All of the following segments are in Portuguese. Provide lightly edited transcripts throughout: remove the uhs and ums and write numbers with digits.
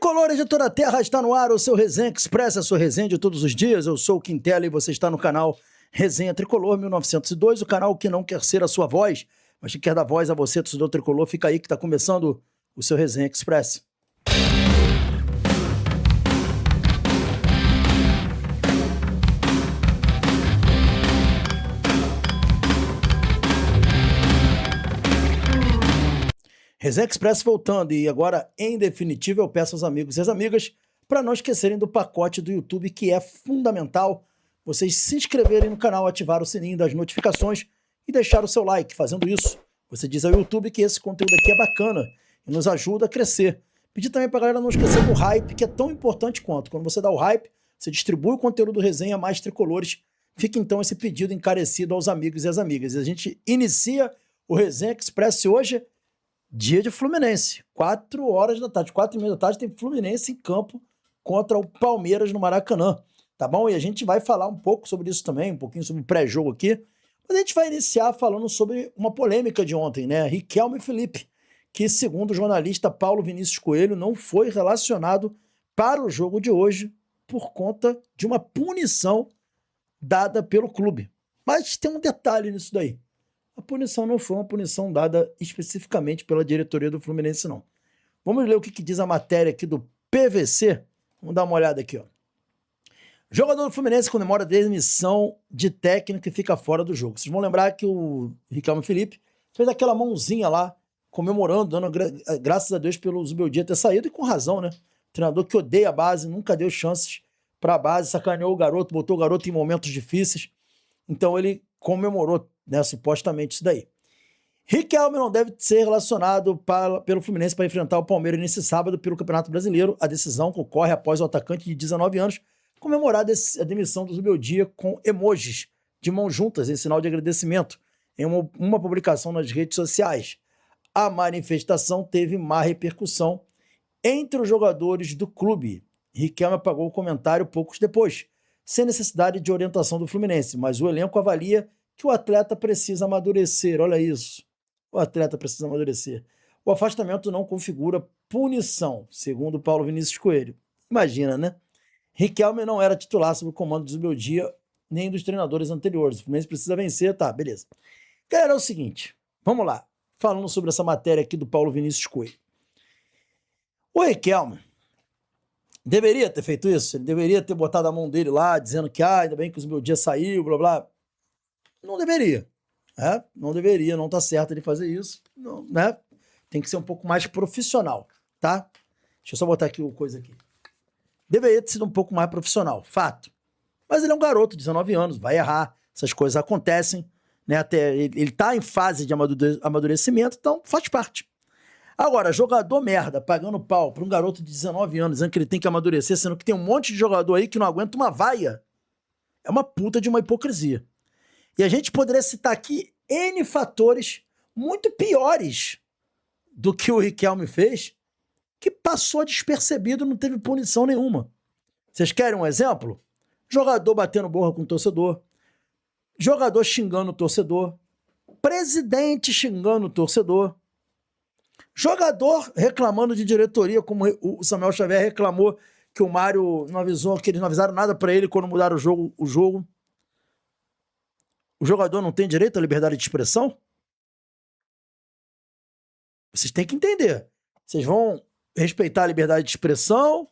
Tricolores de toda a terra, está no ar o seu Resenha Express, a sua resenha de todos os dias. Eu sou o Quintela e você está no canal Resenha Tricolor 1902, o canal que não quer ser a sua voz, mas que quer dar voz a você, torcedor tricolor. Fica aí que está começando o seu Resenha Express. Resenha Express voltando, e agora, em definitivo, eu peço aos amigos e às amigas para não esquecerem do pacote do YouTube, que é fundamental vocês se inscreverem no canal, ativar o sininho das notificações e deixar o seu like. Fazendo isso, você diz ao YouTube que esse conteúdo aqui é bacana e nos ajuda a crescer. Pedir também para a galera não esquecer do hype, que é tão importante quanto. Quando você dá o hype, você distribui o conteúdo do Resenha a mais tricolores. Fica então esse pedido encarecido aos amigos e às amigas. E a gente inicia o Resenha Express hoje, dia de Fluminense, 4 horas da tarde, 4h30 da tarde, tem Fluminense em campo contra o Palmeiras no Maracanã, tá bom? E a gente vai falar um pouco sobre isso também, um pouquinho sobre o pré-jogo aqui, mas a gente vai iniciar falando sobre uma polêmica de ontem, né? Riquelme e Felipe, que segundo o jornalista Paulo Vinícius Coelho, não foi relacionado para o jogo de hoje por conta de uma punição dada pelo clube. Mas tem um detalhe nisso daí. A punição não foi uma punição dada especificamente pela diretoria do Fluminense, não. Vamos ler o que diz a matéria aqui do PVC. Vamos dar uma olhada aqui, ó. Jogador do Fluminense comemora a demissão de técnico e fica fora do jogo. Vocês vão lembrar que o Riquelme Felipe fez aquela mãozinha lá, comemorando, dando graças a Deus pelo Zubeldia ter saído, e com razão, né? Treinador que odeia a base, nunca deu chances para a base, sacaneou o garoto, botou o garoto em momentos difíceis. Então ele comemorou, né, supostamente isso daí. Riquelme não deve ser relacionado pelo Fluminense para enfrentar o Palmeiras nesse sábado pelo Campeonato Brasileiro. A decisão ocorre após o atacante de 19 anos comemorar a demissão do Zubeldia com emojis de mãos juntas em sinal de agradecimento em uma publicação nas redes sociais. A manifestação teve má repercussão entre os jogadores do clube. Riquelme apagou o comentário poucos depois, sem necessidade de orientação do Fluminense, mas o elenco avalia que o atleta precisa amadurecer. Olha isso. O atleta precisa amadurecer. O afastamento não configura punição, segundo Paulo Vinícius Coelho. Imagina, né? Riquelme não era titular sob o comando do Zubeldia, nem dos treinadores anteriores. O Fluminense precisa vencer, tá, beleza. Galera, é o seguinte, vamos lá. Falando sobre essa matéria aqui do Paulo Vinícius Coelho. O Riquelme deveria ter feito isso? Ele deveria ter botado a mão dele lá, dizendo que ainda bem que o Zubeldia saiu, blá blá. Não deveria, né? Não deveria, não tá certo ele fazer isso, não, né? Tem que ser um pouco mais profissional, tá? Deixa eu só botar aqui uma coisa aqui. Deveria ter sido um pouco mais profissional, fato. Mas ele é um garoto de 19 anos, vai errar, essas coisas acontecem, né? Até ele tá em fase de amadurecimento, então faz parte. Agora, jogador merda, pagando pau para um garoto de 19 anos, dizendo que ele tem que amadurecer, sendo que tem um monte de jogador aí que não aguenta uma vaia, é uma puta de uma hipocrisia. E a gente poderia citar aqui N fatores muito piores do que o Riquelme fez, que passou despercebido, não teve punição nenhuma. Vocês querem um exemplo? Jogador batendo borra com o torcedor, jogador xingando o torcedor, presidente xingando o torcedor, jogador reclamando de diretoria, como o Samuel Xavier reclamou que o Mário não avisou, que eles não avisaram nada para ele quando mudaram o jogo. O jogador não tem direito à liberdade de expressão? Vocês têm que entender. Vocês vão respeitar a liberdade de expressão?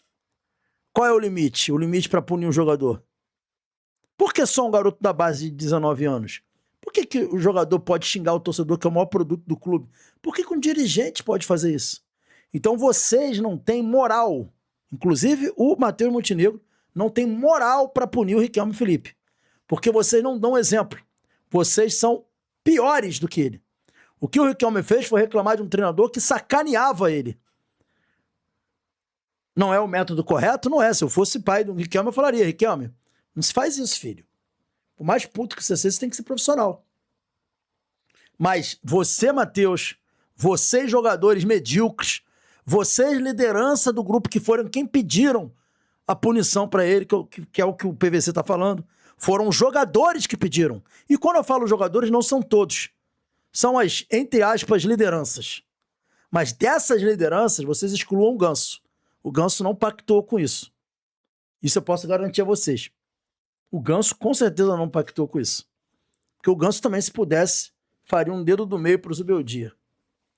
Qual é o limite? O limite para punir um jogador? Por que só um garoto da base de 19 anos? Por que o jogador pode xingar o torcedor, que é o maior produto do clube? Por que um dirigente pode fazer isso? Então vocês não têm moral. Inclusive o Matheus Montenegro não tem moral para punir o Riquelme Felipe. Porque vocês não dão exemplo. Vocês são piores do que ele. O que o Riquelme fez foi reclamar de um treinador que sacaneava ele. Não é o método correto? Não é. Se eu fosse pai do Riquelme, eu falaria: Riquelme, não se faz isso, filho. Por mais puto que você seja, você tem que ser profissional. Mas você, Matheus, vocês jogadores medíocres, vocês liderança do grupo que foram quem pediram a punição para ele, que é o que o PVC está falando, foram os jogadores que pediram. E quando eu falo jogadores, não são todos. São as, entre aspas, lideranças. Mas dessas lideranças, vocês excluam o Ganso. O Ganso não pactuou com isso. Isso eu posso garantir a vocês. O Ganso com certeza não pactuou com isso. Porque o Ganso também, se pudesse, faria um dedo do meio pro Zubeldia.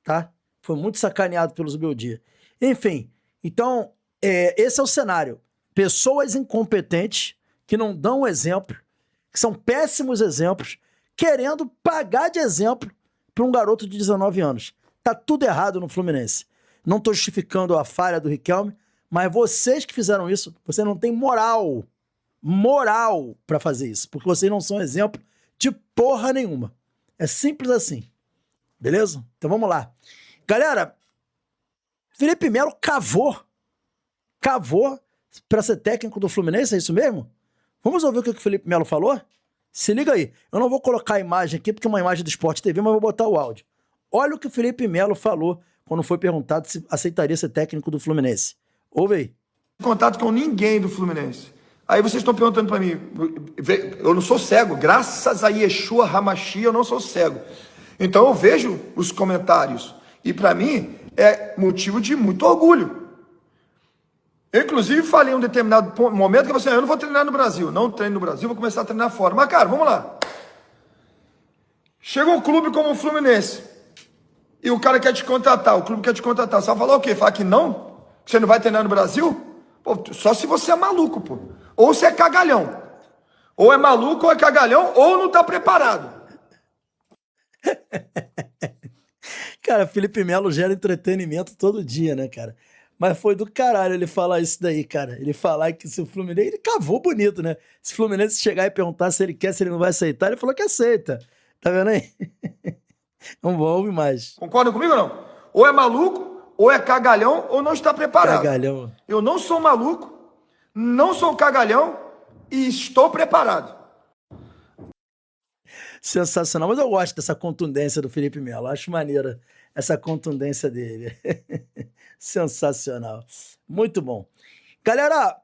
Tá? Foi muito sacaneado pelo Zubeldia. Enfim, então, esse é o cenário. Pessoas incompetentes que não dão exemplo, que são péssimos exemplos, querendo pagar de exemplo para um garoto de 19 anos. Tá tudo errado no Fluminense. Não estou justificando a falha do Riquelme, mas vocês que fizeram isso, vocês não têm moral para fazer isso, porque vocês não são exemplo de porra nenhuma. É simples assim. Beleza? Então vamos lá. Galera, Felipe Melo cavou para ser técnico do Fluminense, é isso mesmo? Vamos ouvir o que o Felipe Melo falou? Se liga aí. Eu não vou colocar a imagem aqui, porque é uma imagem do Sport TV, mas vou botar o áudio. Olha o que o Felipe Melo falou quando foi perguntado se aceitaria ser técnico do Fluminense. Ouve aí. Contato com ninguém do Fluminense. Aí vocês estão perguntando para mim, eu não sou cego, graças a Yeshua Hamashia eu não sou cego. Então eu vejo os comentários e para mim é motivo de muito orgulho. Eu inclusive falei em um determinado momento que eu falei assim, eu não vou treinar no Brasil, não treino no Brasil, vou começar a treinar fora. Mas cara, vamos lá. Chega um clube como o Fluminense e o cara quer te contratar, o clube quer te contratar, você vai falar o quê? Falar que não? Que você não vai treinar no Brasil? Pô, só se você é maluco, pô. Ou você é cagalhão. Ou é maluco, ou é cagalhão, ou não tá preparado. Cara, Felipe Melo gera entretenimento todo dia, né, cara? Mas foi do caralho ele falar isso daí, cara. Ele falar que se o Fluminense... Ele cavou bonito, né? Se o Fluminense chegar e perguntar se ele quer, se ele não vai aceitar, ele falou que aceita. Tá vendo aí? Vamos ouvir mais. Concordam comigo ou não? Ou é maluco, ou é cagalhão, ou não está preparado. Cagalhão. Eu não sou maluco, não sou cagalhão e estou preparado. Sensacional. Mas eu gosto dessa contundência do Felipe Melo. Acho maneira essa contundência dele. Sensacional. Muito bom. Galera,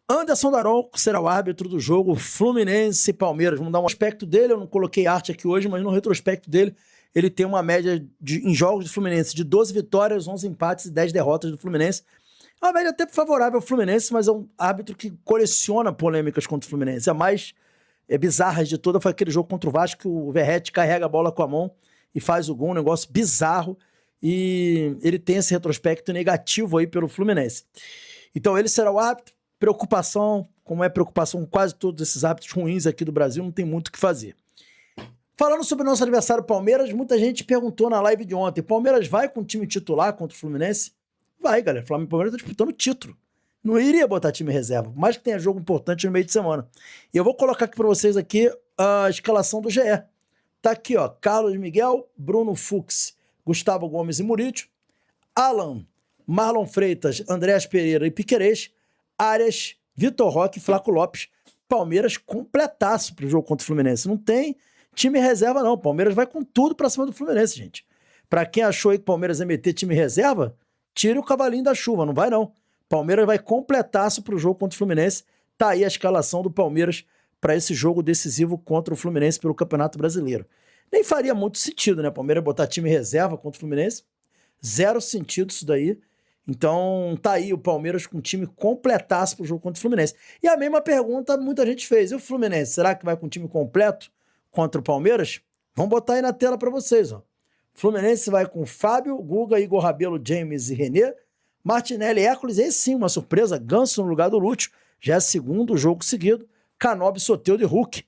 Anderson Daronco será o árbitro do jogo Fluminense e Palmeiras. Vamos dar um aspecto dele. Eu não coloquei arte aqui hoje, mas no retrospecto dele, ele tem uma média em jogos do Fluminense de 12 vitórias, 11 empates e 10 derrotas do Fluminense. É uma média até favorável ao Fluminense, mas é um árbitro que coleciona polêmicas contra o Fluminense. A mais bizarra de toda foi aquele jogo contra o Vasco, que o Verratti carrega a bola com a mão e faz o gol, um negócio bizarro. E ele tem esse retrospecto negativo aí pelo Fluminense. Então ele será o árbitro. Preocupação, como é preocupação com quase todos esses árbitros ruins aqui do Brasil, não tem muito o que fazer. Falando sobre o nosso adversário Palmeiras, muita gente perguntou na live de ontem, Palmeiras vai com o time titular contra o Fluminense? Vai, galera. O Flamengo e Palmeiras estão disputando o título. Não iria botar time reserva, por mais que tenha jogo importante no meio de semana. E eu vou colocar aqui para vocês aqui a escalação do GE. Tá aqui, ó, Carlos Miguel, Bruno Fux, Gustavo Gomes e Murillo, Alan, Marlon Freitas, Andréas Pereira e Piquerez, Arias, Vitor Roque e Flaco Lopes. Palmeiras completaço pro jogo contra o Fluminense. Não tem time reserva, não. Palmeiras vai com tudo pra cima do Fluminense, gente. Pra quem achou aí que o Palmeiras ia meter time reserva, tire o cavalinho da chuva. Não vai, não. Palmeiras vai completaço pro jogo contra o Fluminense. Tá aí a escalação do Palmeiras para esse jogo decisivo contra o Fluminense pelo Campeonato Brasileiro. Nem faria muito sentido, né? Palmeiras botar time reserva contra o Fluminense. Zero sentido isso daí. Então, tá aí o Palmeiras com time completaço pro jogo contra o Fluminense. E a mesma pergunta muita gente fez. E o Fluminense, será que vai com time completo contra o Palmeiras? Vamos botar aí na tela para vocês, ó. Fluminense vai com Fábio, Guga, Igor Rabelo, James e René, Martinelli, Hércules, esse sim, uma surpresa, Ganso no lugar do Lúcio, já é segundo jogo seguido, Canobi, Soteldo e Hulk.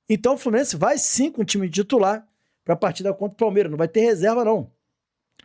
Então o Fluminense vai sim com o time titular para a partida contra o Palmeiras, não vai ter reserva não.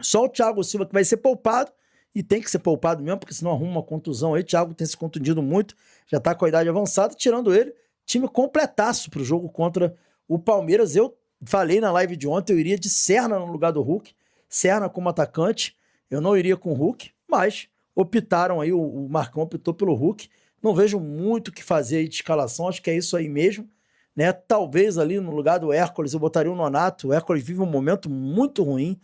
Só o Thiago Silva que vai ser poupado, e tem que ser poupado mesmo, porque senão arruma uma contusão aí, o Thiago tem se contundido muito, já tá com a idade avançada, tirando ele, time completaço pro jogo contra o Palmeiras. Eu falei na live de ontem, eu iria de Serna no lugar do Hulk, Serna como atacante, eu não iria com o Hulk, mas optaram aí, o Marcão optou pelo Hulk, não vejo muito o que fazer aí de escalação, acho que é isso aí mesmo, né? Talvez ali no lugar do Hércules eu botaria o Nonato, o Hércules vive um momento muito ruim,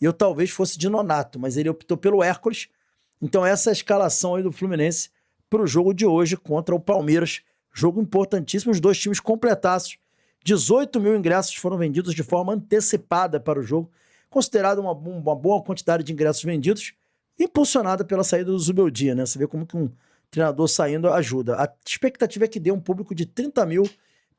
e eu talvez fosse de Nonato, mas ele optou pelo Hércules, então essa é a escalação aí do Fluminense para o jogo de hoje contra o Palmeiras, jogo importantíssimo, os dois times completaços, 18 mil ingressos foram vendidos de forma antecipada para o jogo, considerado uma boa quantidade de ingressos vendidos, impulsionada pela saída do Zubeldia, né? Você vê como que um treinador saindo ajuda. A expectativa é que dê um público de 30 mil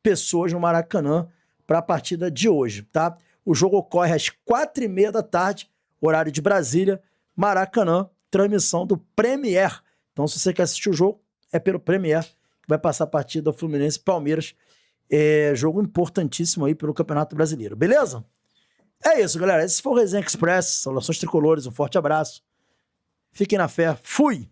pessoas no Maracanã para a partida de hoje, tá? O jogo ocorre às 4h30 da tarde, horário de Brasília, Maracanã, transmissão do Premier. Então, se você quer assistir o jogo, é pelo Premier, que vai passar a partida do Fluminense e Palmeiras. É jogo importantíssimo aí pelo Campeonato Brasileiro, beleza? É isso, galera. Esse foi o Resenha Express. Saudações tricolores, um forte abraço. Fiquem na fé. Fui!